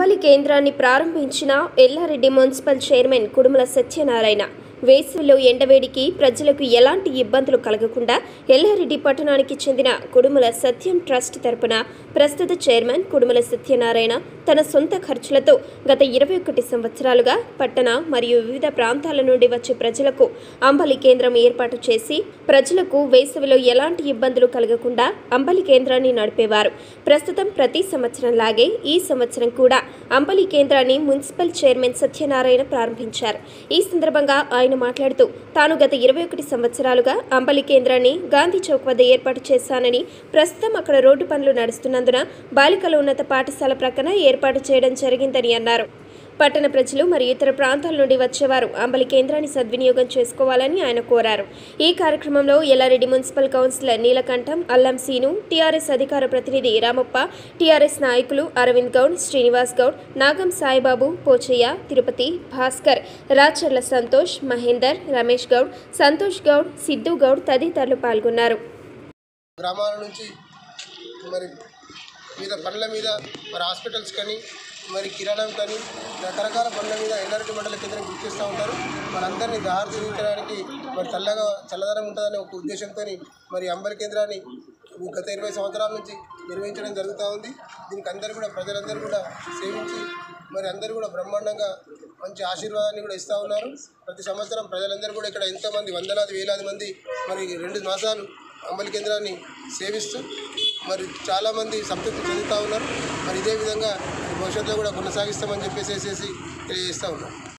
అంబలి కేంద్రాన్ని ప్రారంభించిన Yellareddy municipal chairman Kudumula Satyanarayana వేసవిలో ఎండవేడికి ప్రజలకు ఎలాంటి ఇబ్బందులు కలగకుండా ఎల్లారెడ్డి పట్టణానికి చెందిన కుడుముల సత్యం ట్రస్ట్ తరపున ప్రస్తుత చైర్మన్ కుడుముల సత్యనారాయణ తన సొంత ఖర్చులతో గత 21 సంవత్సరాలుగా పట్టణ మరియు వివిధ ప్రాంతాల నుండి వచ్చే ప్రజలకు అంబలి కేంద్రం ఏర్పాటు చేసి ప్రజలకు వేసవిలో ఎలాంటి ఇబ్బందులు కలగకుండా అంబలి కేంద్రాన్ని నడిపేవారు. ప్రస్తుతం ప్రతి సంవత్సరం లాగే ఈ సంవత్సరం కూడా అంబలి కేంద్రాన్ని మున్సిపల్ చైర్మన్ సత్యనారాయణ ప్రారంభించారు. ఈ సందర్భంగా ఆయన మాట్లాడుతూ తాను గత 21 సంవత్సరాలుగా అంబలి కేంద్రాన్ని గాంధీ చౌక్ వద్ద ఏర్పాటు చేశానని, ప్రస్తుతం అక్కడ రోడ్డు పనులు నడుస్తున్నందున బాలికల ఉన్నత పాఠశాల ప్రక్కన ఏర్పాటు చేయడం జరిగిందని అన్నారు. పట్టణ ప్రజలు మరియు ఇతర ప్రాంతాల నుండి వచ్చేవారు అంబలి కేంద్రాన్ని సద్వినియోగం చేసుకోవాలని ఆయన కోరారు. ఈ కార్యక్రమంలో ఎల్లారెడ్డి మున్సిపల్ కౌన్సిలర్ నీలకంఠం, అల్లం సీను, టీఆర్ఎస్ అధికార ప్రతినిధి రామప్ప, టీఆర్ఎస్ నాయకులు అరవింద్ గౌడ్, శ్రీనివాస్ గౌడ్, నాగం సాయిబాబు, పోచయ్య, తిరుపతి, భాస్కర్, రాచర్ల సంతోష్, మహేందర్, రమేష్ గౌడ్, సంతోష్ గౌడ్, సిద్ధు గౌడ్ తదితరులు పాల్గొన్నారు. గ్రామాల నుంచి మరి వివిధ పనుల మీద మరి హాస్పిటల్స్ కానీ మరి కిరాణం కానీ రకరకాల పనుల మీద ఎల్లారెడ్డి మండల కేంద్రం గుర్తిస్తూ ఉంటారు. మనందరినీ దారి చూపించడానికి మరి చల్లదనం ఉంటుందనే ఒక ఉద్దేశంతో మరి అంబలి కేంద్రాన్ని గత 20 సంవత్సరాల నుంచి నిర్వహించడం జరుగుతూ ఉంది. దీనికి అందరూ కూడా ప్రజలందరూ కూడా సేవించి మరి అందరూ కూడా బ్రహ్మాండంగా మంచి ఆశీర్వాదాన్ని కూడా ఇస్తూ ఉన్నారు. ప్రతి సంవత్సరం ప్రజలందరూ కూడా ఇక్కడ ఎంతోమంది వందలాది వేలాది మంది మరి 2 మాసాలు అంబలి కేంద్రాన్ని సేవిస్తూ మరి చాలామంది సంతృప్తి చెందుతూ ఉన్నారు. మరి ఇదే విధంగా భవిష్యత్తులో కూడా కొనసాగిస్తామని చెప్పేసి తెలియజేస్తూ ఉన్నారు.